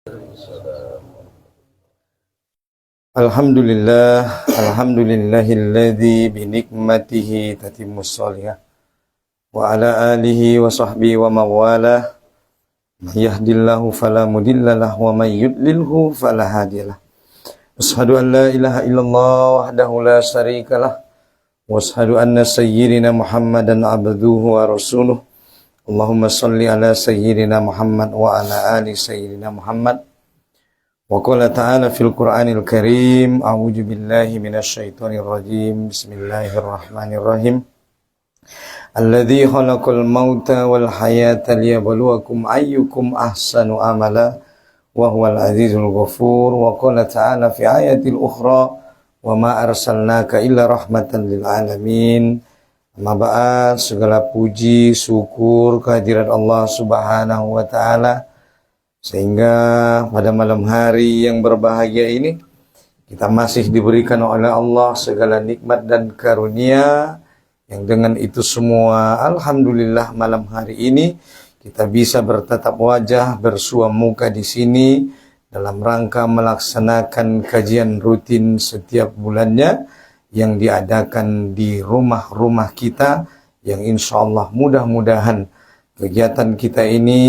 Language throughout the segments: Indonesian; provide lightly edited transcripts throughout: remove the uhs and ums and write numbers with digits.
Alhamdulillahilladzi binikmatihi tatimmus sholihah wa ala alihi wa sahbihi wa mawalah yahdillahu fala mudhillalah wa may yudlilhu fala hadiyalah. Asyhadu an la ilaha illallah wahdahu la syarikalah wa asyhadu anna sayyidina Muhammadan abduhu wa rasuluh. Allahumma shalli ala sayyidina Muhammad wa ala ali sayyidina Muhammad. Wa qala ta'ala fil Qur'anil Karim, a'udzu billahi minasy syaithanir rajim. Bismillahirrahmanirrahim. Alladzi khalaqal mauta wal hayata liyabluwakum ayyukum ahsanu amala wa huwal azizul ghafur. Wa qala ta'ala fi ayatil ukhra, wa ma arsalnaka illa rahmatan lil alamin. Amma ba'd, segala puji syukur kehadirat Allah Subhanahu wa taala, sehingga pada malam hari yang berbahagia ini kita masih diberikan oleh Allah segala nikmat dan karunia, yang dengan itu semua alhamdulillah malam hari ini kita bisa bertatap wajah, bersua muka di sini dalam rangka melaksanakan kajian rutin setiap bulannya yang diadakan di rumah-rumah kita, yang insya Allah mudah-mudahan kegiatan kita ini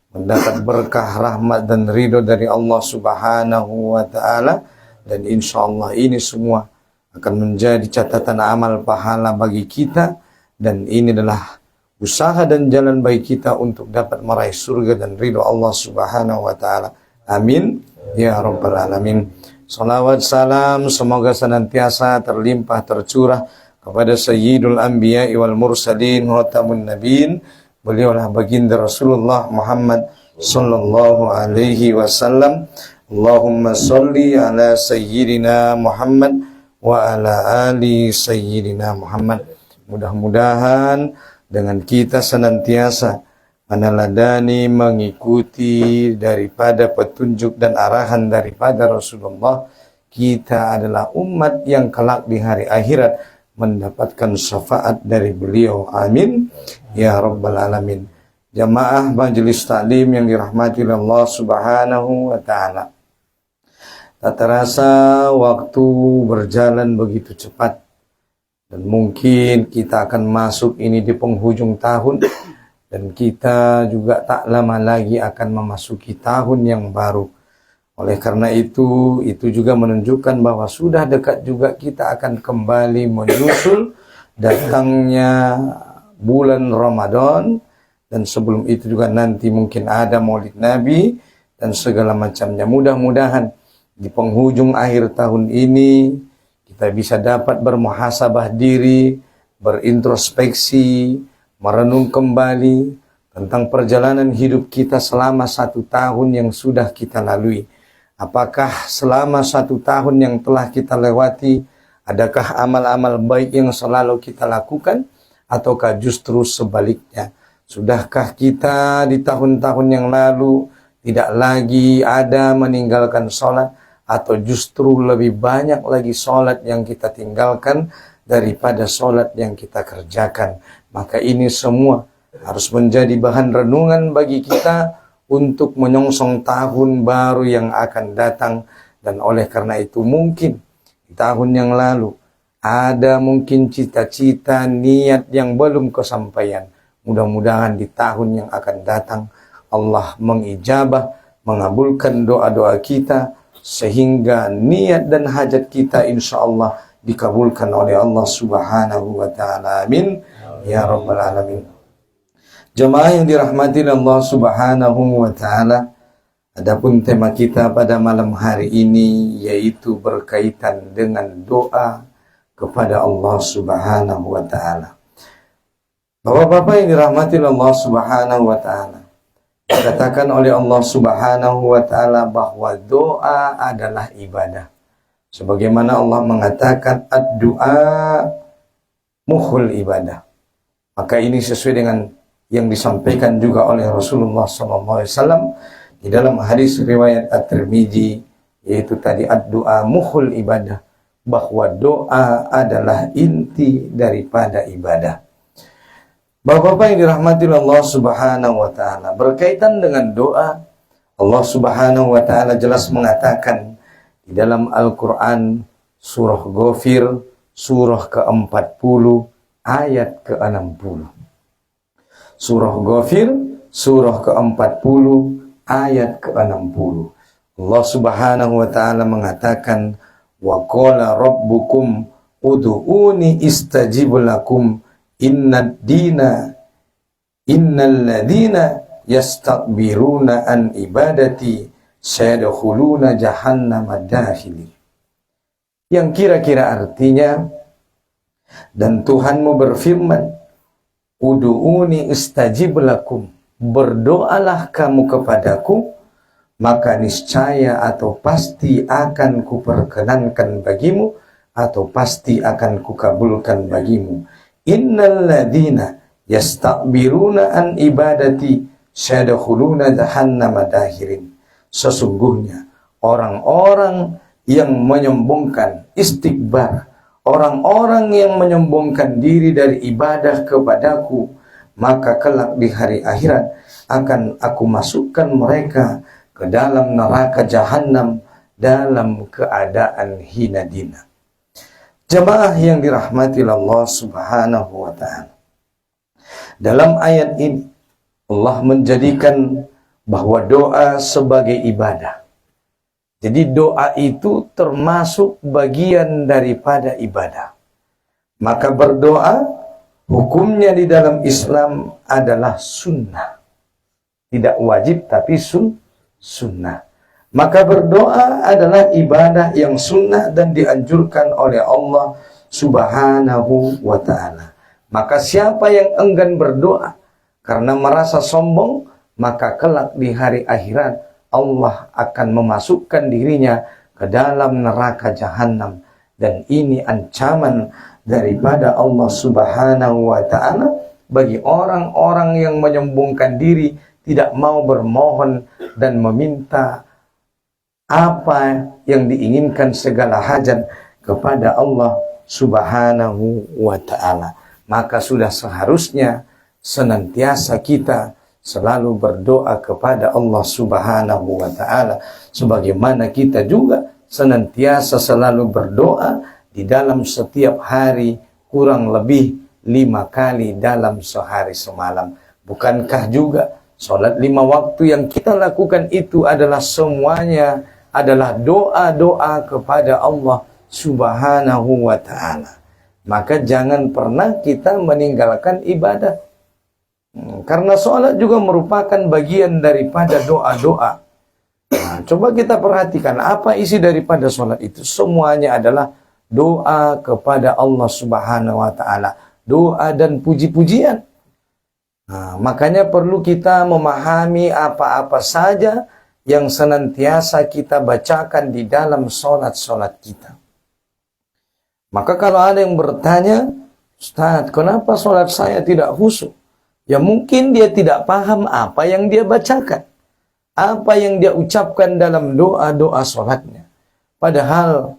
mendapat berkah, rahmat dan ridho dari Allah Subhanahu wa ta'ala, dan insya Allah ini semua akan menjadi catatan amal pahala bagi kita, dan ini adalah usaha dan jalan bagi kita untuk dapat meraih surga dan ridho Allah Subhanahu wa ta'ala. Amin ya rabbal alamin. Salawat salam semoga senantiasa terlimpah tercurah kepada Sayyidul Anbiya wal Mursalin Khatamun Nabiin, beliaulah baginda Rasulullah Muhammad sallallahu alaihi wasallam. Allahumma sholli ala sayyidina Muhammad wa ala ali sayyidina Muhammad. Mudah-mudahan dengan kita senantiasa meneladani, mengikuti daripada petunjuk dan arahan daripada Rasulullah, kita adalah umat yang kelak di hari akhirat mendapatkan syafaat dari beliau. Amin ya rabbal alamin. Jamaah majelis taklim yang dirahmati Allah Subhanahu wa ta'ala, tak terasa waktu berjalan begitu cepat, dan mungkin kita akan masuk ini di penghujung tahun, dan kita juga tak lama lagi akan memasuki tahun yang baru. Oleh karena itu juga menunjukkan bahwa sudah dekat juga kita akan kembali menyusul datangnya bulan Ramadan, dan sebelum itu juga nanti mungkin ada Maulid Nabi dan segala macamnya. Mudah-mudahan di penghujung akhir tahun ini kita bisa dapat bermuhasabah diri, berintrospeksi, merenung kembali tentang perjalanan hidup kita selama 1 tahun yang sudah kita lalui. Apakah selama 1 tahun yang telah kita lewati, adakah amal-amal baik yang selalu kita lakukan, ataukah justru sebaliknya? Sudahkah kita di tahun-tahun yang lalu tidak lagi ada meninggalkan sholat, atau justru lebih banyak lagi sholat yang kita tinggalkan daripada sholat yang kita kerjakan? Maka ini semua harus menjadi bahan renungan bagi kita untuk menyongsong tahun baru yang akan datang. Dan oleh karena itu mungkin di tahun yang lalu ada mungkin cita-cita, niat yang belum kesampaian. Mudah-mudahan di tahun yang akan datang Allah mengijabah, mengabulkan doa-doa kita, sehingga niat dan hajat kita insya Allah dikabulkan oleh Allah Subhanahu wa ta'ala. Amin ya rabbal alamin. Jemaah yang dirahmati Allah Subhanahu wa ta'ala, adapun tema kita pada malam hari ini yaitu berkaitan dengan doa kepada Allah Subhanahu wa ta'ala. Bapak-bapak yang dirahmati Allah Subhanahu wa ta'ala, dikatakan oleh Allah Subhanahu wa ta'ala bahwa doa adalah ibadah. Sebagaimana Allah mengatakan ad-du'a mukhul ibadah. Maka ini sesuai dengan yang disampaikan juga oleh Rasulullah SAW di dalam hadis riwayat At-Tirmidzi, yaitu tadi ad-du'a mukhul ibadah, bahwa doa adalah inti daripada ibadah. Bapak-bapak yang dirahmati Allah Subhanahu wa ta'ala, berkaitan dengan doa, Allah Subhanahu wa ta'ala jelas mengatakan di dalam Al-Quran surah Ghafir surah ke-40 ayat ke-60. Surah Ghafir surah ke-40 ayat ke-60. Allah Subhanahu wa ta'ala mengatakan wa qala rabbukum ud'uni istajib lakum innal ladina yastakbiruna an ibadati sayadkhuluna jahannama dakhili. Yang kira-kira artinya, dan Tuhanmu berfirman, ud'uni istajib lakum, berdoalah kamu kepadaku, maka niscaya atau pasti akan kuperkenankan bagimu, atau pasti akan kukabulkan bagimu. Innal ladina yastakbiruna an ibadati sayadkhuluna jahannama dakhirin. Sesungguhnya orang-orang yang menyombongkan, istikbar, orang-orang yang menyombongkan diri dari ibadah kepadaku, maka kelak di hari akhirat akan aku masukkan mereka ke dalam neraka jahanam dalam keadaan hina dina. Jemaah yang dirahmati Allah Subhanahu wa ta'ala, dalam ayat ini Allah menjadikan bahwa doa sebagai ibadah. Jadi doa itu termasuk bagian daripada ibadah. Maka berdoa hukumnya di dalam Islam adalah sunnah. Tidak wajib tapi sunnah. Maka berdoa adalah ibadah yang sunnah dan dianjurkan oleh Allah Subhanahu wa ta'ala. Maka siapa yang enggan berdoa karena merasa sombong, maka kelak di hari akhirat Allah akan memasukkan dirinya ke dalam neraka jahanam. Dan ini ancaman daripada Allah Subhanahu wa ta'ala bagi orang-orang yang menyombongkan diri, tidak mau bermohon dan meminta apa yang diinginkan segala hajat kepada Allah Subhanahu wa ta'ala. Maka sudah seharusnya senantiasa kita selalu berdoa kepada Allah Subhanahu wa ta'ala, sebagaimana kita juga senantiasa selalu berdoa di dalam setiap hari kurang lebih 5 kali dalam sehari semalam. Bukankah juga sholat 5 waktu yang kita lakukan itu adalah semuanya adalah doa-doa kepada Allah Subhanahu wa ta'ala. Maka jangan pernah kita meninggalkan ibadah. Karena sholat juga merupakan bagian daripada doa-doa. Nah, coba kita perhatikan apa isi daripada sholat itu. Semuanya adalah doa kepada Allah Subhanahu wa ta'ala. Doa dan puji-pujian. Nah, makanya perlu kita memahami apa-apa saja yang senantiasa kita bacakan di dalam sholat-sholat kita. Maka kalau ada yang bertanya, Ustaz, kenapa sholat saya tidak khusyuk? Ya mungkin dia tidak paham apa yang dia bacakan, apa yang dia ucapkan dalam doa-doa sholatnya. Padahal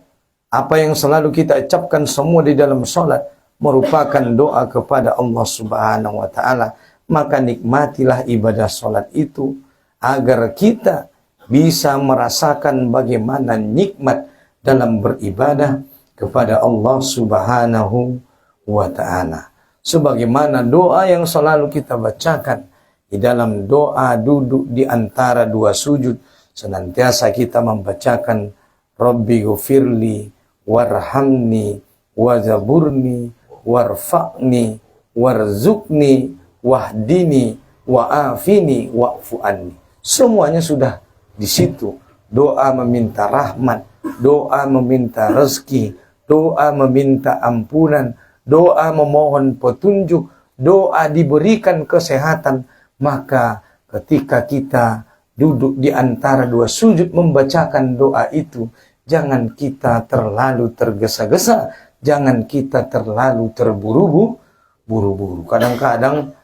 apa yang selalu kita ucapkan semua di dalam sholat merupakan doa kepada Allah Subhanahu wa ta'ala. Maka nikmatilah ibadah sholat itu agar kita bisa merasakan bagaimana nikmat dalam beribadah kepada Allah Subhanahu wa ta'ala. Sebagaimana doa yang selalu kita bacakan di dalam doa duduk di antara 2 sujud, senantiasa kita membacakan Rabbi ghufirli warhamni wazaburni warfa'ni warzuqni wahdini wa'afini wa'fu anni. Semuanya sudah di situ. Doa meminta rahmat, doa meminta rezeki, doa meminta ampunan, doa memohon petunjuk, doa diberikan kesehatan. Maka ketika kita duduk di antara 2 sujud membacakan doa itu, jangan kita terlalu tergesa-gesa, jangan kita terlalu terburu-buru. Kadang-kadang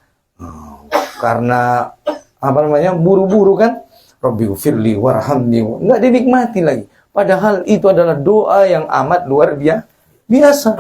karena buru-buru kan, Rabbi ghufirli warhamni, nggak dinikmati lagi. Padahal itu adalah doa yang amat luar biasa.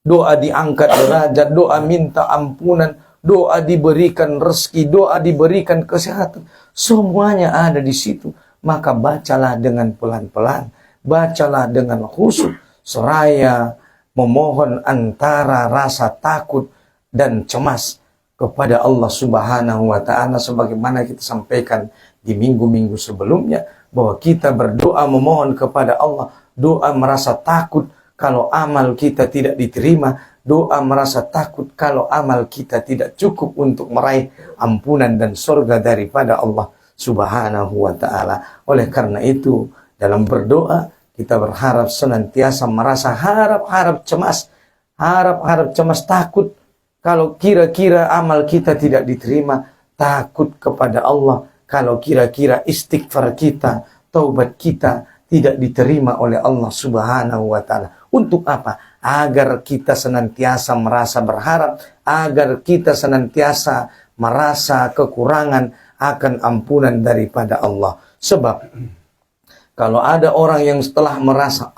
Doa diangkat derajat, doa minta ampunan, doa diberikan rezeki, doa diberikan kesehatan. Semuanya ada di situ. Maka bacalah dengan pelan-pelan, bacalah dengan khusyuk, seraya memohon antara rasa takut dan cemas kepada Allah Subhanahu wa Ta'ala, sebagaimana kita sampaikan di minggu-minggu sebelumnya, bahwa kita berdoa memohon kepada Allah, doa merasa takut kalau amal kita tidak diterima, doa merasa takut kalau amal kita tidak cukup untuk meraih ampunan dan surga daripada Allah Subhanahu wa Ta'ala. Oleh karena itu, dalam berdoa kita berharap senantiasa merasa harap-harap cemas, harap-harap cemas, takut kalau kira-kira amal kita tidak diterima, takut kepada Allah kalau kira-kira istighfar kita, taubat kita tidak diterima oleh Allah Subhanahu wa Ta'ala. Untuk apa? Agar kita senantiasa merasa berharap, agar kita senantiasa merasa kekurangan akan ampunan daripada Allah. Sebab kalau ada orang yang setelah merasa,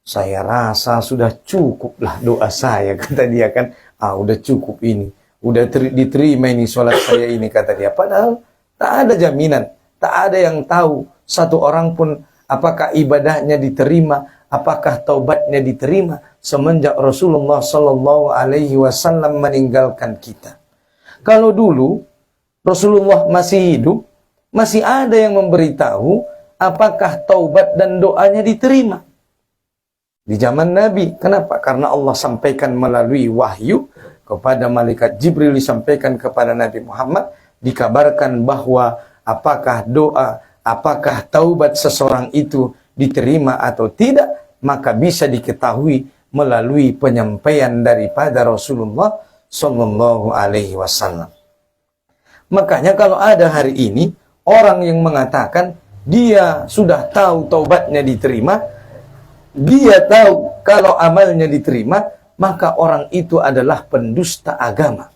saya rasa sudah cukuplah doa saya, kata dia kan, udah cukup ini, udah diterima ini sholat saya ini, kata dia. Padahal tak ada jaminan, tak ada yang tahu satu orang pun apakah ibadahnya diterima, apakah taubatnya diterima semenjak Rasulullah Sallallahu Alaihi Wasallam meninggalkan kita. Kalau dulu Rasulullah masih hidup, masih ada yang memberitahu apakah taubat dan doanya diterima. Di zaman Nabi, kenapa? Karena Allah sampaikan melalui wahyu kepada malaikat Jibril, disampaikan kepada Nabi Muhammad, dikabarkan bahwa apakah doa, apakah taubat seseorang itu diterima atau tidak, maka bisa diketahui melalui penyampaian daripada Rasulullah Sallallahu Alaihi Wasallam. Makanya kalau ada hari ini orang yang mengatakan dia sudah tahu taubatnya diterima, dia tahu kalau amalnya diterima, maka orang itu adalah pendusta agama.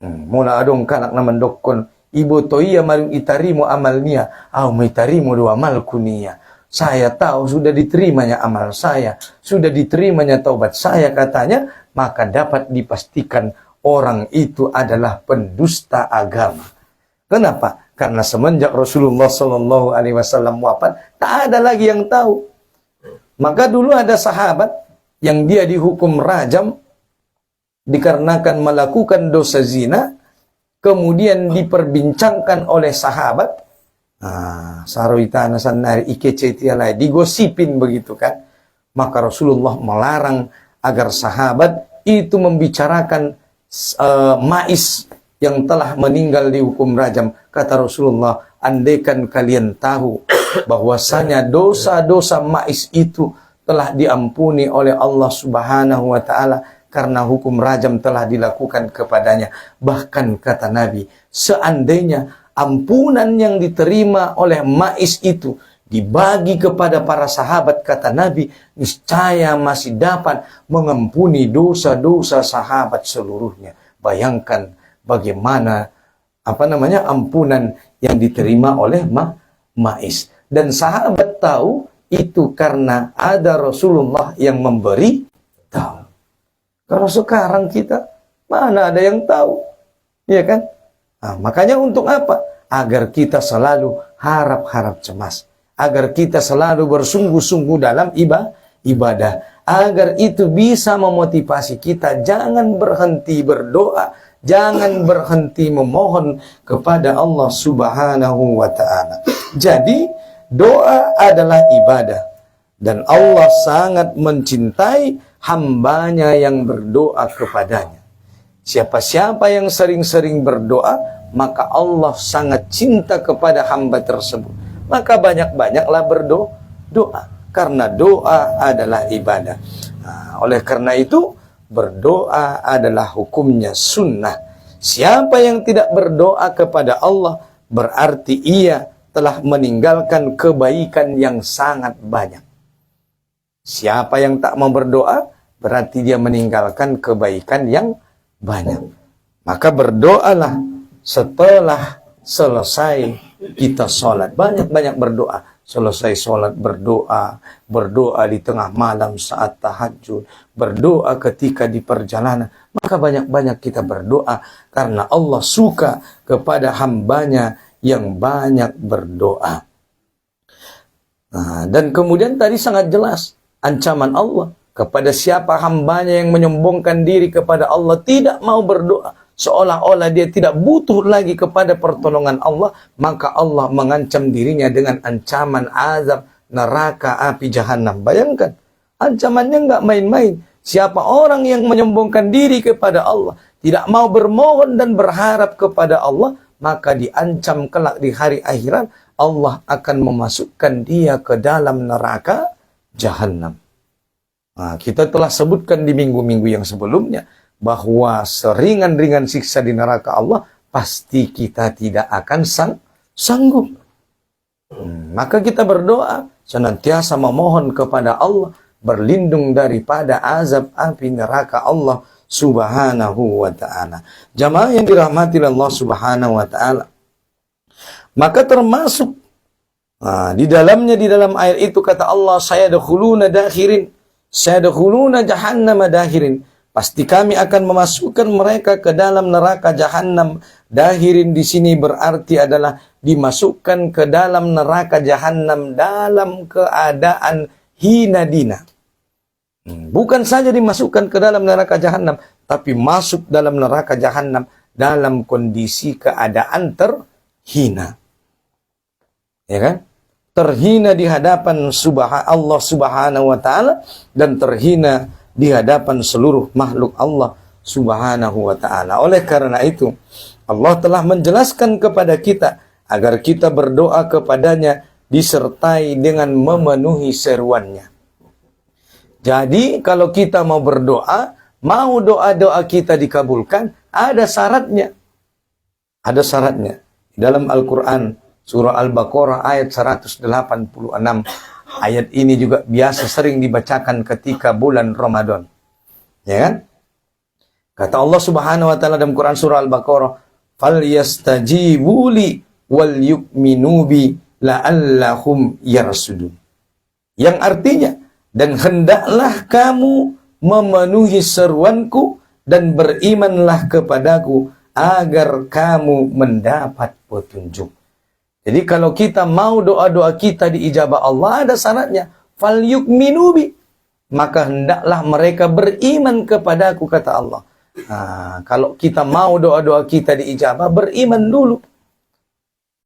Mula adong kanak naman dokkon, ibu toiya marung itarimu amalnya, itarimu dua amal kunia. Saya tahu sudah diterimanya amal saya, sudah diterimanya taubat saya, katanya, maka dapat dipastikan orang itu adalah pendusta agama. Kenapa? Karena semenjak Rasulullah Sallallahu Alaihi Wasallam wafat, tak ada lagi yang tahu. Maka dulu ada sahabat yang dia dihukum rajam dikarenakan melakukan dosa zina, kemudian diperbincangkan oleh sahabat, saroitana sanari ikecetialai, digosipin begitu kan. Maka Rasulullah melarang agar sahabat itu membicarakan mais yang telah meninggal dihukum rajam. Kata Rasulullah, andaikan kalian tahu bahwasanya dosa-dosa mais itu telah diampuni oleh Allah Subhanahu wa Ta'ala karena hukum rajam telah dilakukan kepadanya. Bahkan kata Nabi, seandainya ampunan yang diterima oleh mais itu dibagi kepada para sahabat, kata Nabi, niscaya masih dapat mengampuni dosa-dosa sahabat seluruhnya. Bayangkan bagaimana ampunan yang diterima oleh mais. Dan sahabat tahu itu karena ada Rasulullah yang memberi tahu. Kalau sekarang kita, mana ada yang tahu? Iya kan? Makanya untuk apa? Agar kita selalu harap-harap cemas. Agar kita selalu bersungguh-sungguh dalam ibadah. Agar itu bisa memotivasi kita. Jangan berhenti berdoa. Jangan berhenti memohon kepada Allah Subhanahu wa Ta'ala. Jadi, doa adalah ibadah. Dan Allah sangat mencintai hambanya yang berdoa kepadanya. Siapa-siapa yang sering-sering berdoa, maka Allah sangat cinta kepada hamba tersebut. Maka banyak-banyaklah berdoa. Karena doa adalah ibadah. Oleh karena itu, berdoa adalah hukumnya sunnah. Siapa yang tidak berdoa kepada Allah, berarti ia telah meninggalkan kebaikan yang sangat banyak. Siapa yang tak mau berdoa, berarti dia meninggalkan kebaikan yang banyak. Maka berdoalah setelah selesai kita sholat. Banyak-banyak berdoa. Selesai sholat berdoa. Berdoa di tengah malam saat tahajud. Berdoa ketika di perjalanan. Maka banyak-banyak kita berdoa. Karena Allah suka kepada hambanya yang banyak berdoa. Nah, dan kemudian tadi sangat jelas ancaman Allah. Kepada siapa hambanya yang menyombongkan diri kepada Allah, tidak mau berdoa, seolah-olah dia tidak butuh lagi kepada pertolongan Allah, maka Allah mengancam dirinya dengan ancaman azab neraka api jahanam. Bayangkan, ancamannya nggak main-main. Siapa orang yang menyombongkan diri kepada Allah, tidak mau bermohon dan berharap kepada Allah, maka diancam kelak di hari akhirat, Allah akan memasukkan dia ke dalam neraka jahanam. Nah, kita telah sebutkan di minggu-minggu yang sebelumnya bahwa seringan-ringan siksa di neraka Allah pasti kita tidak akan sanggup. Maka kita berdoa senantiasa memohon kepada Allah berlindung daripada azab api neraka Allah Subhanahu wa ta'ala. Jamaah yang dirahmati Allah Subhanahu wa ta'ala. Maka termasuk di dalam ayat itu kata Allah, sayadkhuluna dakhirin, sayadkhuluna jahannama dakhirin. Pasti kami akan memasukkan mereka ke dalam neraka jahanam. Dakhirin di sini berarti adalah dimasukkan ke dalam neraka jahanam dalam keadaan hina dina. Bukan saja dimasukkan ke dalam neraka jahanam, tapi masuk dalam neraka jahanam dalam kondisi keadaan terhina. Ya kan? Terhina di hadapan Allah Subhanahu wa ta'ala dan terhina di hadapan seluruh makhluk Allah Subhanahu wa ta'ala. Oleh karena itu, Allah telah menjelaskan kepada kita agar kita berdoa kepadanya disertai dengan memenuhi seruannya. Jadi kalau kita mau berdoa, mau doa-doa kita dikabulkan, ada syaratnya. Ada syaratnya. Dalam Al-Quran, surah Al-Baqarah ayat 186. Ayat ini juga biasa sering dibacakan ketika bulan Ramadan. Ya kan? Kata Allah Subhanahu wa ta'ala dalam Quran surah Al-Baqarah, "Falyastajibu li wal yu'minu bi la'allahum yarsudun." Yang artinya, dan hendaklah kamu memenuhi seruanku dan berimanlah kepadaku agar kamu mendapat petunjuk. Jadi kalau kita mau doa-doa kita diijabah Allah, ada syaratnya. Fal yu'minu bi. Maka hendaklah mereka beriman kepadaku, kata Allah. Nah, kalau kita mau doa-doa kita diijabah, beriman dulu.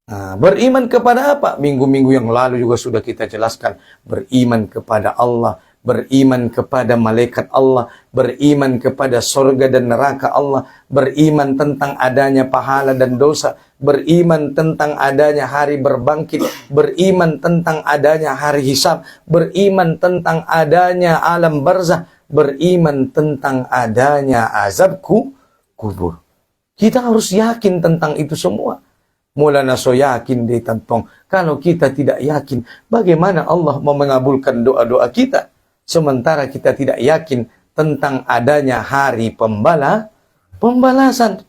Nah, beriman kepada apa? Minggu-minggu yang lalu juga sudah kita jelaskan. Beriman kepada Allah, beriman kepada malaikat Allah, beriman kepada surga dan neraka Allah, beriman tentang adanya pahala dan dosa, beriman tentang adanya hari berbangkit, beriman tentang adanya hari hisab, beriman tentang adanya alam barzah, beriman tentang adanya azab kubur. Kita harus yakin tentang itu semua. Mulana so yakin deh tentang. Kalau kita tidak yakin, bagaimana Allah mau mengabulkan doa-doa kita? Sementara kita tidak yakin tentang adanya hari pembalasan.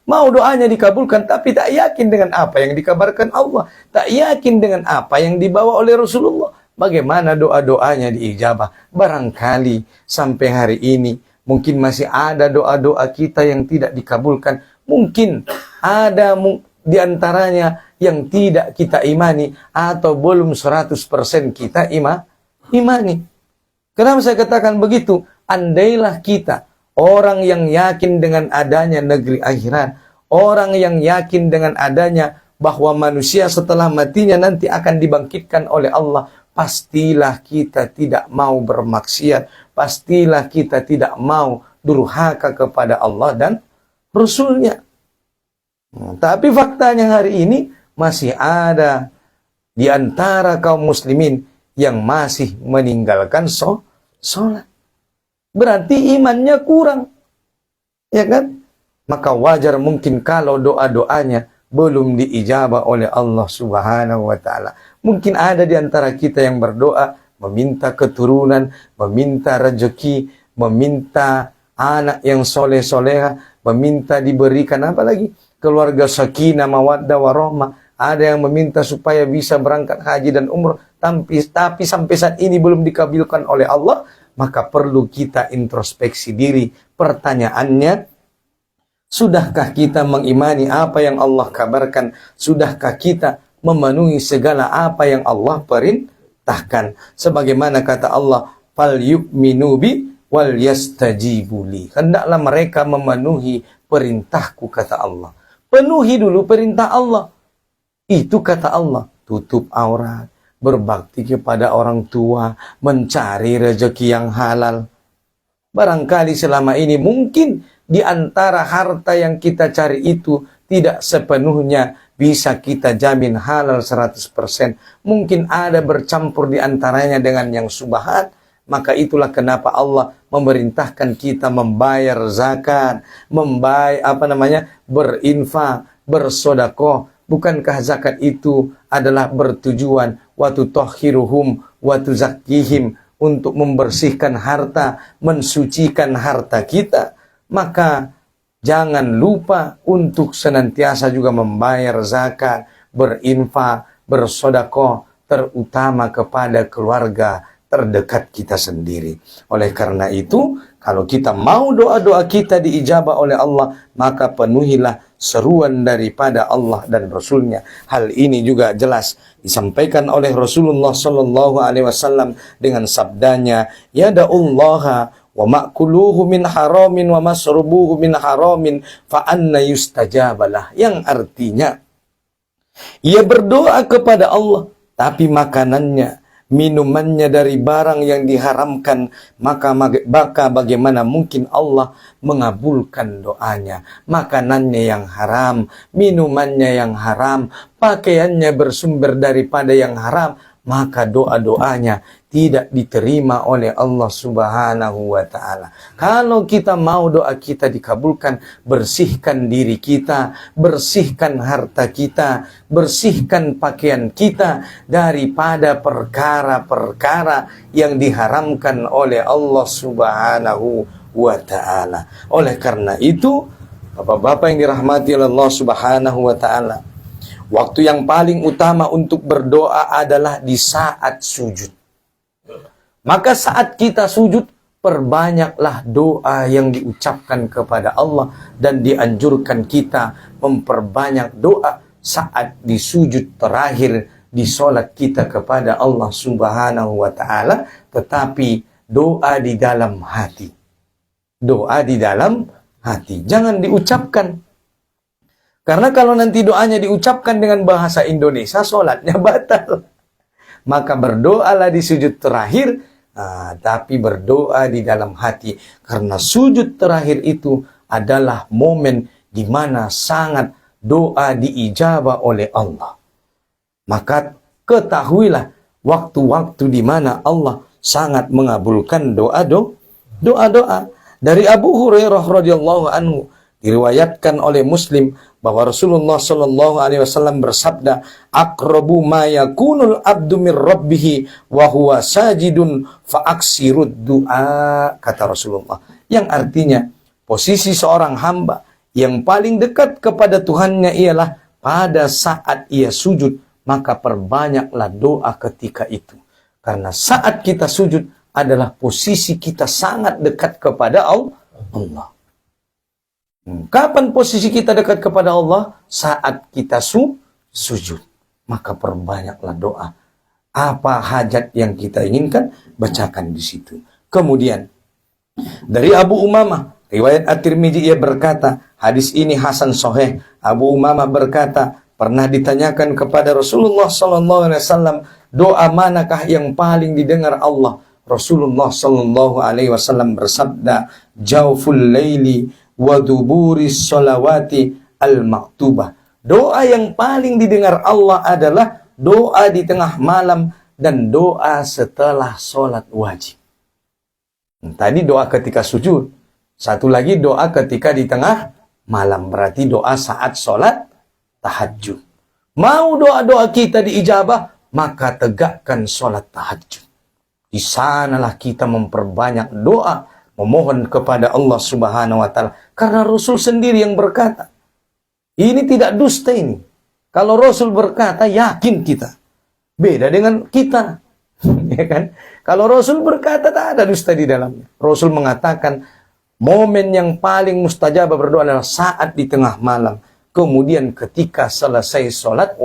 Mau doanya dikabulkan, tapi tak yakin dengan apa yang dikabarkan Allah. Tak yakin dengan apa yang dibawa oleh Rasulullah. Bagaimana doa-doanya diijabah? Barangkali sampai hari ini mungkin masih ada doa-doa kita yang tidak dikabulkan. Mungkin ada di antaranya yang tidak kita imani atau belum 100% kita imani. Kenapa saya katakan begitu? Andailah kita orang yang yakin dengan adanya negeri akhirat, orang yang yakin dengan adanya bahwa manusia setelah matinya nanti akan dibangkitkan oleh Allah, pastilah kita tidak mau bermaksiat, pastilah kita tidak mau durhaka kepada Allah dan Rasulnya. Tapi faktanya hari ini masih ada di antara kaum muslimin yang masih meninggalkan sholat. Berarti imannya kurang. Ya kan? Maka wajar mungkin kalau doa-doanya belum diijabah oleh Allah Subhanahu wa ta'ala. Mungkin ada di antara kita yang berdoa, meminta keturunan, meminta rezeki, meminta anak yang soleh-soleha, meminta diberikan apa lagi? keluarga sakinah, mawaddah, warahmah. Ada yang meminta supaya bisa berangkat haji dan umrah, tapi sampai saat ini belum dikabulkan oleh Allah. Maka perlu kita introspeksi diri. Pertanyaannya, sudahkah kita mengimani apa yang Allah kabarkan? Sudahkah kita memenuhi segala apa yang Allah perintahkan? Sebagaimana kata Allah, fal yu'minu bi wal yastajibu li. Hendaklah mereka memenuhi perintahku, kata Allah. Penuhi dulu perintah Allah. Itu kata Allah, tutup aurat, berbakti kepada orang tua, mencari rezeki yang halal. Barangkali selama ini mungkin di antara harta yang kita cari itu tidak sepenuhnya bisa kita jamin halal 100%. Mungkin ada bercampur di antaranya dengan yang subhat. Maka itulah kenapa Allah memerintahkan kita membayar zakat, berinfak, bersedekah. Bukankah zakat itu adalah bertujuan wa tutahhiruhum wa tuzakkihim, untuk membersihkan harta, mensucikan harta kita? Maka jangan lupa untuk senantiasa juga membayar zakat, berinfak, bersedekah, terutama kepada keluarga terdekat kita sendiri. Oleh karena itu, kalau kita mau doa-doa kita diijabah oleh Allah, maka penuhilah seruan daripada Allah dan Rasulnya. Hal ini juga jelas disampaikan oleh Rasulullah Sallallahu Alaihi Wasallam dengan sabdanya, ya da'ullaha wa ma'kuluhu min haramin wa masrubuhu min haramin fa anna yustajabalah. Yang artinya, ia berdoa kepada Allah, tapi makanannya, minumannya dari barang yang diharamkan, maka bagaimana mungkin Allah mengabulkan doanya? Makanannya yang haram, minumannya yang haram, pakaiannya bersumber daripada yang haram, maka doa-doanya tidak diterima oleh Allah Subhanahu wa ta'ala. Kalau kita mau doa kita dikabulkan, bersihkan diri kita, bersihkan harta kita, bersihkan pakaian kita daripada perkara-perkara yang diharamkan oleh Allah Subhanahu wa ta'ala. Oleh karena itu, Bapak-bapak yang dirahmati oleh Allah Subhanahu wa ta'ala, waktu yang paling utama untuk berdoa adalah di saat sujud. Maka saat kita sujud, perbanyaklah doa yang diucapkan kepada Allah, dan dianjurkan kita memperbanyak doa saat di sujud terakhir di sholat kita kepada Allah Subhanahu wa ta'ala. Tetapi doa di dalam hati. Doa di dalam hati. Jangan diucapkan. Karena kalau nanti doanya diucapkan dengan bahasa Indonesia, sholatnya batal. Maka berdoalah di sujud terakhir, tapi berdoa di dalam hati. Karena sujud terakhir itu adalah momen di mana sangat doa diijabah oleh Allah. Maka ketahuilah waktu-waktu di mana Allah sangat mengabulkan doa-doa. Dari Abu Hurairah radhiyallahu anhu diriwayatkan oleh Muslim bahwa Rasulullah Shallallahu Alaihi Wasallam bersabda, "Aqrabu ma yakunul abdu min rabbih wa huwa sajidun fa aksirud du'a," kata Rasulullah. Yang artinya, posisi seorang hamba yang paling dekat kepada Tuhannya ialah pada saat ia sujud, maka perbanyaklah doa ketika itu. Karena saat kita sujud adalah posisi kita sangat dekat kepada Allah. Kapan posisi kita dekat kepada Allah? Saat kita sujud. Maka perbanyaklah doa. Apa hajat yang kita inginkan, bacakan di situ. Kemudian dari Abu Umamah, riwayat At-Tirmidzi, ia berkata, hadis ini hasan sahih. Abu Umamah berkata, pernah ditanyakan kepada Rasulullah sallallahu alaihi wasallam, doa manakah yang paling didengar Allah? Rasulullah sallallahu alaihi wasallam bersabda, jauful laili wa duburis sholawati al-maktubah. Doa yang paling didengar Allah adalah doa di tengah malam dan doa setelah sholat wajib. Tadi doa ketika sujud. Satu lagi doa ketika di tengah malam. Berarti doa saat sholat tahajud. Mau doa-doa kita diijabah, maka tegakkan sholat tahajud. Di sanalah kita memperbanyak doa, memohon kepada Allah Subhanahu wa ta'ala. Karena Rasul sendiri yang berkata, Ini tidak dusta ini. Kalau Rasul berkata, yakin kita. Beda dengan kita. Ya kan? Kalau Rasul berkata, tak ada dusta di dalamnya. Rasul mengatakan, momen yang paling mustajab berdoa adalah saat di tengah malam. Kemudian ketika selesai sholat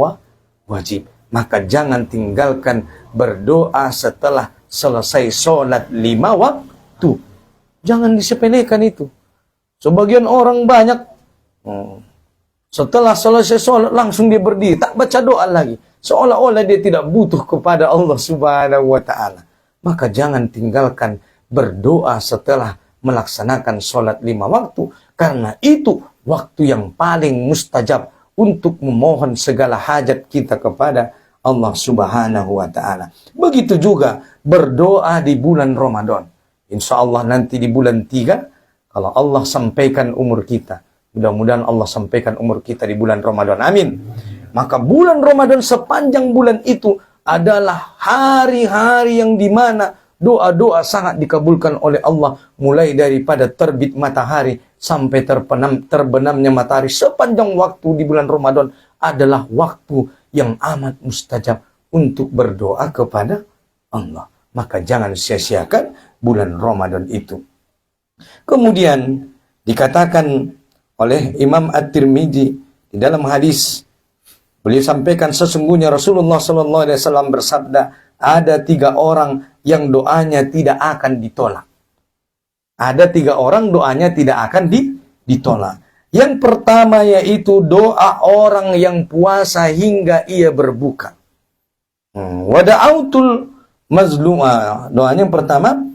wajib. Maka jangan tinggalkan berdoa setelah selesai sholat 5 waktu. Jangan disepelekan itu. Sebagian orang banyak, setelah selesai sholat langsung dia berdiri. Tak baca doa lagi. Seolah-olah dia tidak butuh kepada Allah subhanahu wa ta'ala. Maka jangan tinggalkan berdoa setelah melaksanakan sholat 5 waktu. Karena itu waktu yang paling mustajab untuk memohon segala hajat kita kepada Allah subhanahu wa ta'ala. Begitu juga berdoa di bulan Ramadan. Insya Allah nanti di bulan 3, kalau Allah sampaikan umur kita. Mudah-mudahan Allah sampaikan umur kita di bulan Ramadan. Amin. Maka bulan Ramadan sepanjang bulan itu adalah hari-hari yang dimana doa-doa sangat dikabulkan oleh Allah. Mulai daripada terbit matahari sampai terbenamnya matahari. Sepanjang waktu di bulan Ramadan adalah waktu yang amat mustajab untuk berdoa kepada Allah. Maka jangan sia-siakan bulan Ramadan itu. Kemudian dikatakan oleh Imam At-Tirmidzi di dalam hadis, beliau sampaikan sesungguhnya Rasulullah SAW bersabda, ada 3 orang yang doanya tidak akan ditolak. Ada 3 orang doanya tidak akan ditolak. Yang pertama yaitu doa orang yang puasa hingga ia berbuka. Wada'autul mazlumah. Doanya yang pertama,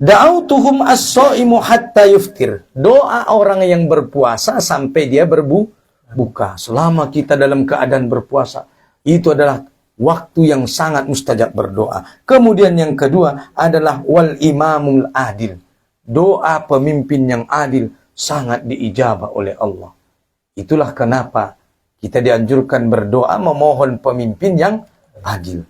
da'autuhum as-shaimu hatta yuftir. Doa orang yang berpuasa sampai dia berbuka. Selama kita dalam keadaan berpuasa, itu adalah waktu yang sangat mustajab berdoa. Kemudian yang kedua adalah wal imamul adil. Doa pemimpin yang adil sangat diijabah oleh Allah. Itulah kenapa kita dianjurkan berdoa memohon pemimpin yang adil.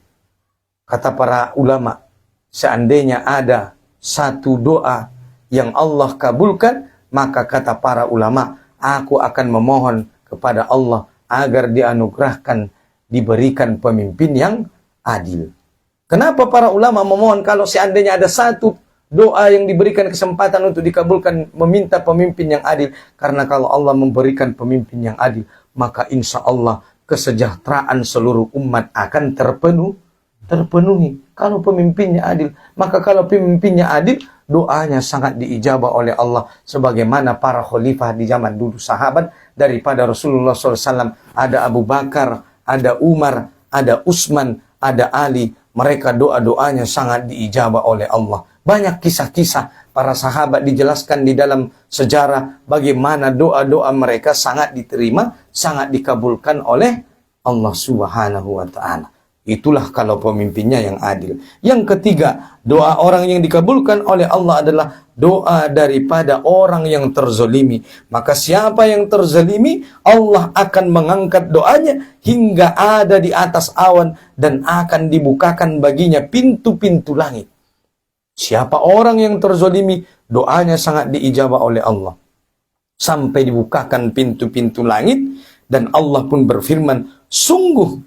Kata para ulama, seandainya ada satu doa yang Allah kabulkan, maka kata para ulama, aku akan memohon kepada Allah agar dianugerahkan, diberikan pemimpin yang adil. Kenapa para ulama memohon kalau seandainya ada satu doa yang diberikan kesempatan untuk dikabulkan, meminta pemimpin yang adil? Karena kalau Allah memberikan pemimpin yang adil, maka insya Allah kesejahteraan seluruh umat akan terpenuhi. Kalau pemimpinnya adil, maka kalau pemimpinnya adil, doanya sangat diijabah oleh Allah. Sebagaimana para khalifah di zaman dulu, sahabat daripada Rasulullah SAW, ada Abu Bakar, ada Umar, ada Utsman, ada Ali. Mereka doa-doanya sangat diijabah oleh Allah. Banyak kisah-kisah para sahabat dijelaskan di dalam sejarah bagaimana doa-doa mereka sangat diterima, sangat dikabulkan oleh Allah subhanahu wa ta'ala. Itulah kalau pemimpinnya yang adil. Yang ketiga, doa orang yang dikabulkan oleh Allah adalah doa daripada orang yang terzolimi. Maka siapa yang terzolimi, Allah akan mengangkat doanya hingga ada di atas awan dan akan dibukakan baginya pintu-pintu langit. Siapa orang yang terzolimi, doanya sangat diijabah oleh Allah. Sampai dibukakan pintu-pintu langit, dan Allah pun berfirman, sungguh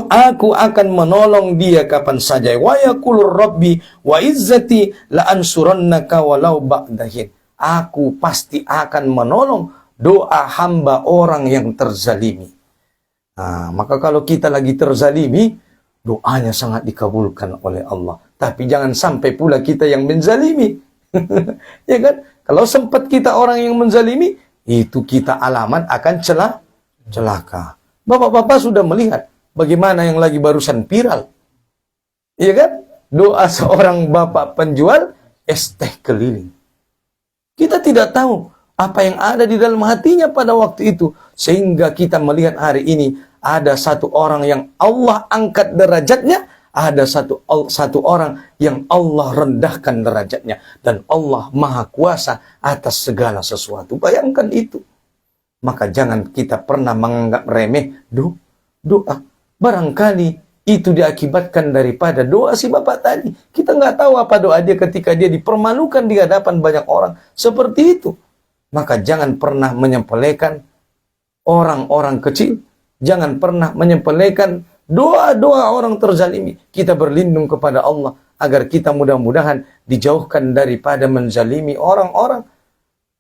aku akan menolong dia kapan saja. Wa yaqulur rabbi wa izzati la ansurannaka walau ba'dahin. Aku pasti akan menolong doa hamba orang yang terzalimi. Maka kalau kita lagi terzalimi, doanya sangat dikabulkan oleh Allah. Tapi jangan sampai pula kita yang menzalimi. Ya kan? Kalau sempat kita orang yang menzalimi, itu kita alamat akan celaka. Bapak-bapak sudah melihat bagaimana yang lagi barusan viral. Iya kan? Doa seorang bapak penjual es teh keliling. Kita tidak tahu apa yang ada di dalam hatinya pada waktu itu. Sehingga kita melihat hari ini ada satu orang yang Allah angkat derajatnya, ada satu orang yang Allah rendahkan derajatnya, dan Allah Maha Kuasa atas segala sesuatu. Bayangkan itu. Maka jangan kita pernah menganggap remeh doa. Barangkali itu diakibatkan daripada doa si bapak tadi. Kita nggak tahu apa doa dia ketika dia dipermalukan di hadapan banyak orang. Seperti itu. maka jangan pernah menyepelekan orang-orang kecil, jangan pernah menyepelekan doa-doa orang terzalimi. Kita berlindung kepada Allah agar kita mudah-mudahan dijauhkan daripada menzalimi orang-orang,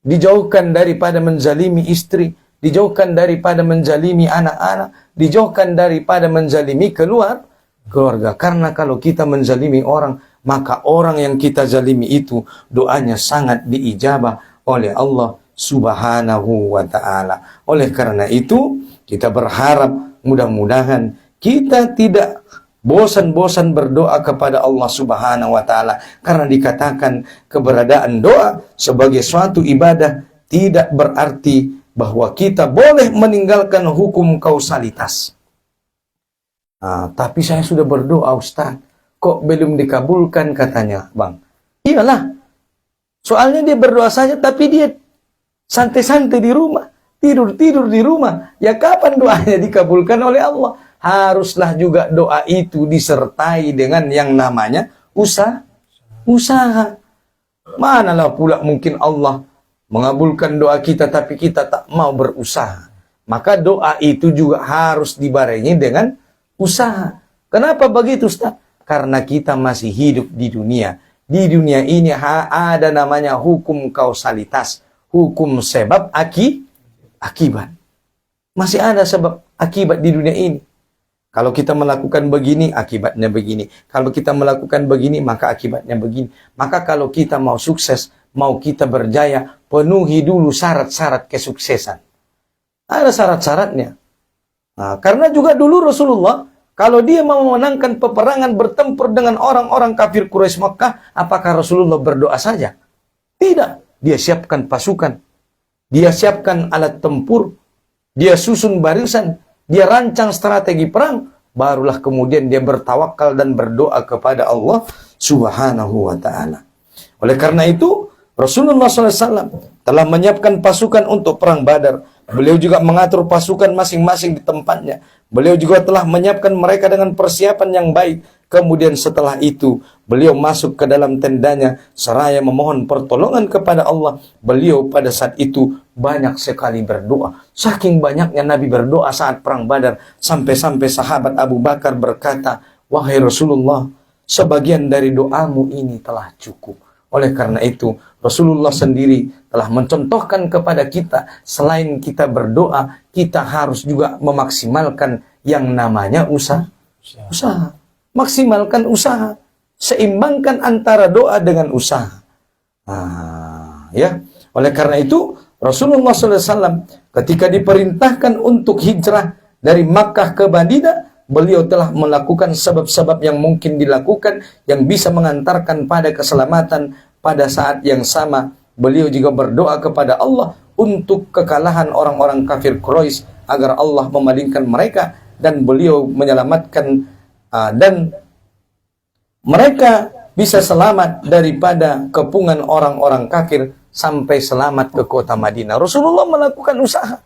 dijauhkan daripada menzalimi istri, dijauhkan daripada menzalimi anak-anak, dijauhkan daripada menzalimi keluarga. Karena kalau kita menzalimi orang, maka orang yang kita zalimi itu doanya sangat diijabah oleh Allah Subhanahu wa ta'ala. Oleh karena itu, kita berharap mudah-mudahan kita tidak bosan-bosan berdoa kepada Allah Subhanahu wa ta'ala. Karena dikatakan keberadaan doa sebagai suatu ibadah tidak berarti bahwa kita boleh meninggalkan hukum kausalitas. Tapi saya sudah berdoa, Ustaz, kok belum dikabulkan katanya, Bang. Iyalah, soalnya dia berdoa saja tapi dia santai-santai di rumah, tidur-tidur di rumah. Ya kapan doanya dikabulkan oleh Allah? Haruslah juga doa itu disertai dengan yang namanya usaha. Manalah pula mungkin Allah mengabulkan doa kita tapi kita tak mau berusaha. Maka doa itu juga harus dibarengi dengan usaha. Kenapa begitu, Ustaz? Karena kita masih hidup di dunia. Di dunia ini ada namanya hukum kausalitas, hukum sebab akibat. Masih ada sebab akibat di dunia ini. Kalau kita melakukan begini, akibatnya begini. Kalau kita melakukan begini, maka akibatnya begini. Maka kalau kita mau sukses, mau kita berjaya, penuhi dulu syarat-syarat kesuksesan. Ada syarat-syaratnya. Karena juga dulu Rasulullah, kalau dia mau memenangkan peperangan bertempur dengan orang-orang kafir Quraisy Makkah, apakah Rasulullah berdoa saja? Tidak. Dia siapkan pasukan. Dia siapkan alat tempur. Dia susun barisan. Dia rancang strategi perang. Barulah kemudian dia bertawakal dan berdoa kepada Allah Subhanahu wa ta'ala. Oleh karena itu, Rasulullah SAW telah menyiapkan pasukan untuk perang Badar. Beliau juga mengatur pasukan masing-masing di tempatnya. Beliau juga telah menyiapkan mereka dengan persiapan yang baik. Kemudian setelah itu, beliau masuk ke dalam tendanya seraya memohon pertolongan kepada Allah. Beliau pada saat itu banyak sekali berdoa. Saking banyaknya Nabi berdoa saat perang Badar, sampai-sampai sahabat Abu Bakar berkata, "Wahai Rasulullah, sebagian dari doamu ini telah cukup." Oleh karena itu, Rasulullah sendiri telah mencontohkan kepada kita, selain kita berdoa, kita harus juga memaksimalkan yang namanya usaha. Maksimalkan usaha. Seimbangkan antara doa dengan usaha. Ya. Oleh karena itu, Rasulullah SAW ketika diperintahkan untuk hijrah dari Makkah ke Madinah, beliau telah melakukan sebab-sebab yang mungkin dilakukan yang bisa mengantarkan pada keselamatan. Pada saat yang sama, beliau juga berdoa kepada Allah untuk kekalahan orang-orang kafir Quraisy agar Allah memalingkan mereka dan beliau menyelamatkan dan mereka bisa selamat daripada kepungan orang-orang kafir sampai selamat ke kota Madinah. Rasulullah melakukan usaha,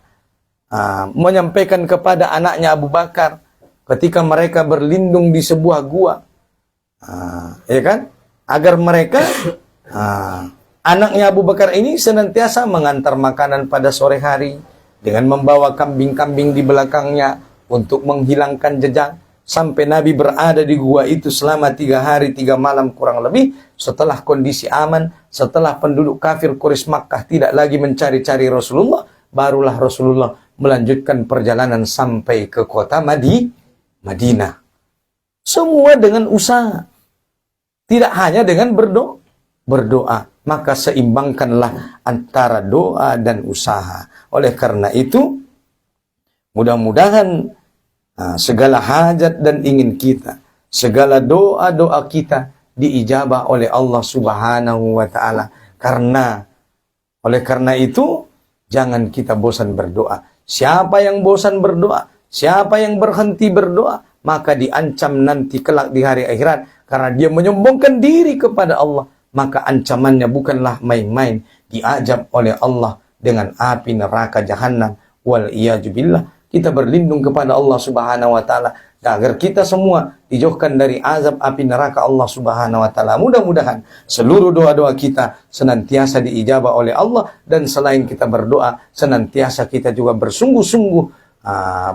menyampaikan kepada anaknya Abu Bakar ketika mereka berlindung di sebuah gua, ya kan, agar mereka anaknya Abu Bakar ini senantiasa mengantar makanan pada sore hari dengan membawa kambing-kambing di belakangnya untuk menghilangkan jejak. Sampai Nabi berada di gua itu selama 3 hari 3 malam kurang lebih. Setelah kondisi aman, setelah penduduk kafir Quraisy Makkah tidak lagi mencari-cari Rasulullah, barulah Rasulullah melanjutkan perjalanan sampai ke kota Madinah. Semua dengan usaha. Tidak hanya dengan berdoa. Maka seimbangkanlah antara doa dan usaha. Oleh karena itu, mudah-mudahan segala hajat dan ingin kita, segala doa-doa kita diijabah oleh Allah Subhanahu wa ta'ala. Oleh karena itu, jangan kita bosan berdoa. Siapa yang bosan berdoa, siapa yang berhenti berdoa, maka diancam nanti kelak di hari akhirat. Karena dia menyombongkan diri kepada Allah, maka ancamannya bukanlah main-main. Diajab oleh Allah dengan api neraka jahanam. Wal iyadu billah. Kita berlindung kepada Allah Subhanahu wa ta'ala dan agar kita semua dijauhkan dari azab api neraka Allah Subhanahu wa taala. Mudah-mudahan seluruh doa-doa kita senantiasa diijabah oleh Allah, dan selain kita berdoa, senantiasa kita juga bersungguh-sungguh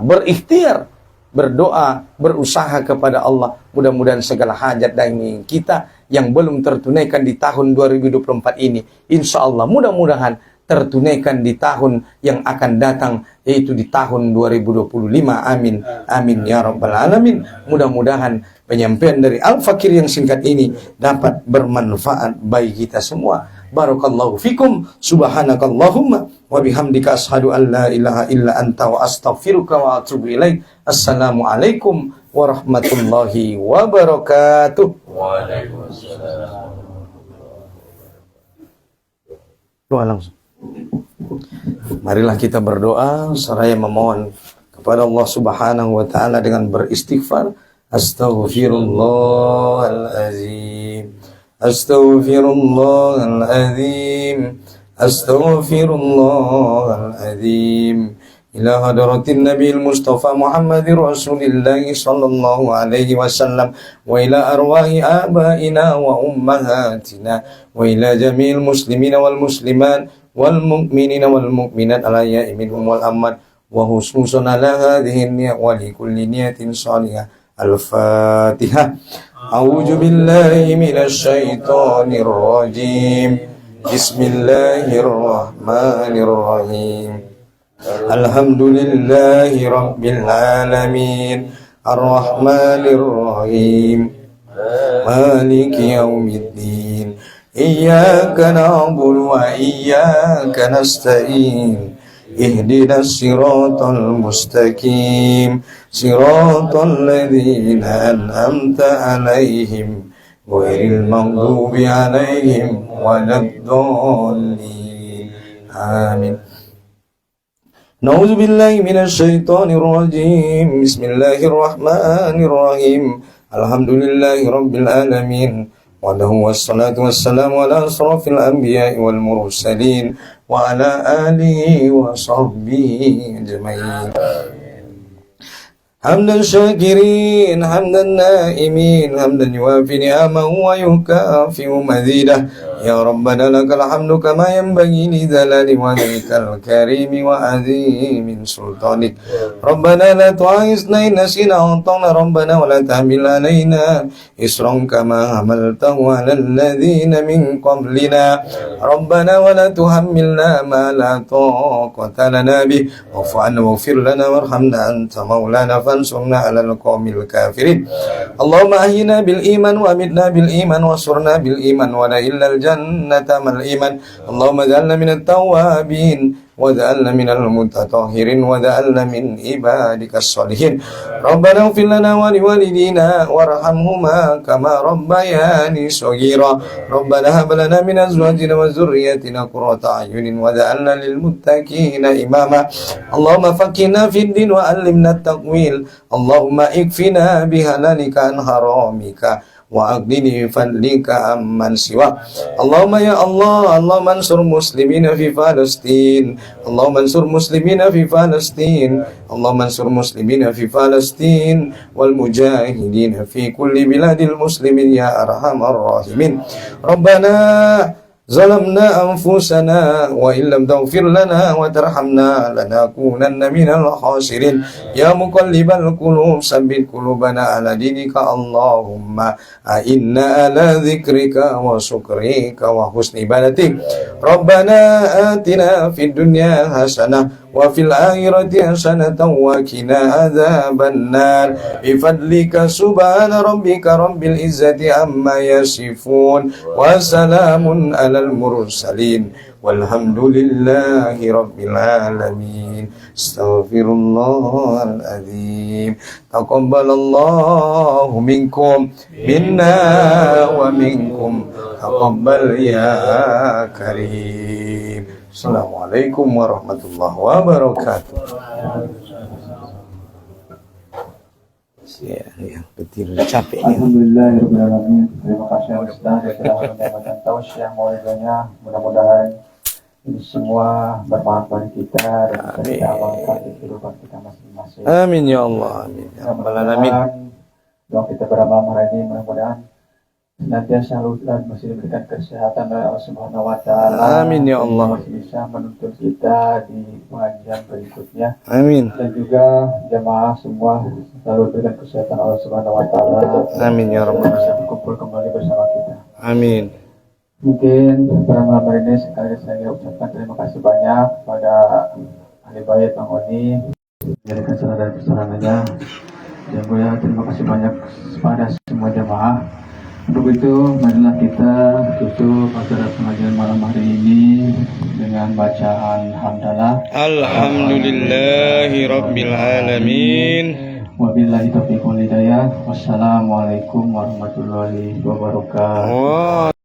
berikhtiar, berdoa, berusaha kepada Allah. Mudah-mudahan segala hajat dan ingin kita yang belum tertunaikan di tahun 2024 ini, insya Allah mudah-mudahan tertunaikan di tahun yang akan datang, yaitu di tahun 2025. Amin. Amin ya rabbal alamin. Mudah-mudahan penyampaian dari Al-Fakir yang singkat ini dapat bermanfaat bagi kita semua. Barakallahu fikum. Subhanakallahumma wa bihamdika asyhadu an la ilaha illa anta wa astaghfiruka wa atubu ilaik. Assalamualaikum warahmatullahi wabarakatuh. Waalaikumsalam. Doa langsung. Marilah kita berdoa seraya memohon kepada Allah Subhanahu wa taala dengan beristighfar. Astaghfirullahalazim. Astaghfirullahalazim. Astaghfirullahalazim. Ila hadratin Nabiil Mustafa Muhammadir Rasulillah sallallahu alaihi wasallam wa ila arwahi abaina wa ummahatina wa ila jami'il muslimina wal muslimat wal mu'minina wal mu'minat al-ahya'i minhum wal amwat wa khususan ala hadhihi an-niyat wa li kulli niyatin salihah. Al-Fatihah. A'udzu billahi minasy syaithanir rajim. Bismillahirrahmanirrahim. Alhamdulillahi rabbil alamin. Ar-Rahmanir Rahim. Maliki yaumiddin. Iyyaka na'budu wa iyyaka nasta'in. Ihdinas siratal mustaqim. Siratal ladzina an'amta 'alaihim ghairil maghdubi 'alaihim waladdallin. Amin. Na'udzu billahi minasy syaithanir rajim. Bismillahirrahmanirrahim. Alhamdulillahi rabbil alamin. Walahu wassalatu wassalamu ala asrafil anbiya'i wal mursalin wa ala alihi wa sahbihi ajma'in. Hamdan syakirin, hamdan naimin, hamdan yuafi ni'amahu wa yukafi'u mazidah. Ya Rabbana lakal hamdu kama yanbaghi li dhalali wajhikal karimi wa azimin sultanik. Rabbana la tu'akhidhna in nasina aw akhtana, Rabbana wa la tahmil alaina isran kama hamaltahu 'alal ladzina min qablina. Rabbana wa la tuhammilna ma la taqata lana bih, wa'fu 'anna waghfir lana warhamna anta maulana fansurna 'alal qaumil kafirin. Allahumma ahyina bil iman wa amitna bil iman wasurna bil iman wa la illal jannata mal iman. Allahumma ja'alna minat tawabin wa ja'alna minal mutatahhirin wa ja'alna min ibadikas sholihin. Rabbana ighfir lana wa liwalidina warhamhuma kama rabbayani shaghira. Rabbana hab lana min azwajina wa dhurriyyatina qurrata a'yunin wa ja'alna lil muttaqina imama. Allahumma faqqihna fid din wa 'allimna at-ta'wil. Allahumma ikfina bihalalika an haramika wa aghnini fadlika amman siwa. Allahumma ya Allah, Allahumma ansur muslimina fi Palestin. Allahumma ansur muslimina fi Palestin. Allahumma ansur muslimina fi Palestin wal mujahidin fi kulli biladil muslimin ya arhamar rahimin. Rabbana zalamna anfusana wa illam taghfir lana wa tarhamna lanakunanna minal khasirin. Ya muqallibal qulub sabbit qulubana ala dinika. Allahumma a'inna ala dzikrika wa syukrika wa husni ibadatik. Rabbana atina fid dunya hasanah wa fil akhirati hasanatan wa qina adzabannar. Bi fadlika subhana rabbika rabbil izzati amma yasifun wa salamun alal mursalin walhamdulillahi rabbil alamin. Astaghfirullahaladzim. Taqabbalallahu minkum minna wa minkum. Taqabbal ya karim. Assalamualaikum warahmatullahi wabarakatuh. Ya, betul capek ya. Alhamdulillahirrahmanirrahim. Terima kasih Ustaz telah mendapatkan tausiah maulidnya. Mudah-mudahan ini semua bermanfaat bagi kita dan bisa kita amalkan di kehidupan kita masing-masing. masing-masing. Amin ya Allah, amin ya rabbal alamin. Doa kita pada malam hari ini mudah-mudahan senantiasa selalu dan masih diberikan kesehatan oleh Allah Subhanahu wa taala. Amin ya Allah. Masih bisa menuntun kita di pengajian berikutnya. Amin. Dan juga jamaah semua selalu diberikan kesehatan Allah Subhanahu wa taala. Amin ya rabbal Bisa alamin. berkumpul kembali bersama kita. Amin. Mungkin pada malam hari ini sekali saya ucapkan terima kasih banyak kepada ahli bait Bang Oni menjadikan salah dari persoalannya. Dan gue terima kasih banyak kepada semua jamaah. Untuk itu, marilah kita tutup acara pengajian malam hari ini dengan bacaan hamdalah. Alhamdulillahi rabbil alamin. Wabillahi taufiq wal hidayah. Wassalamualaikum warahmatullahi wabarakatuh.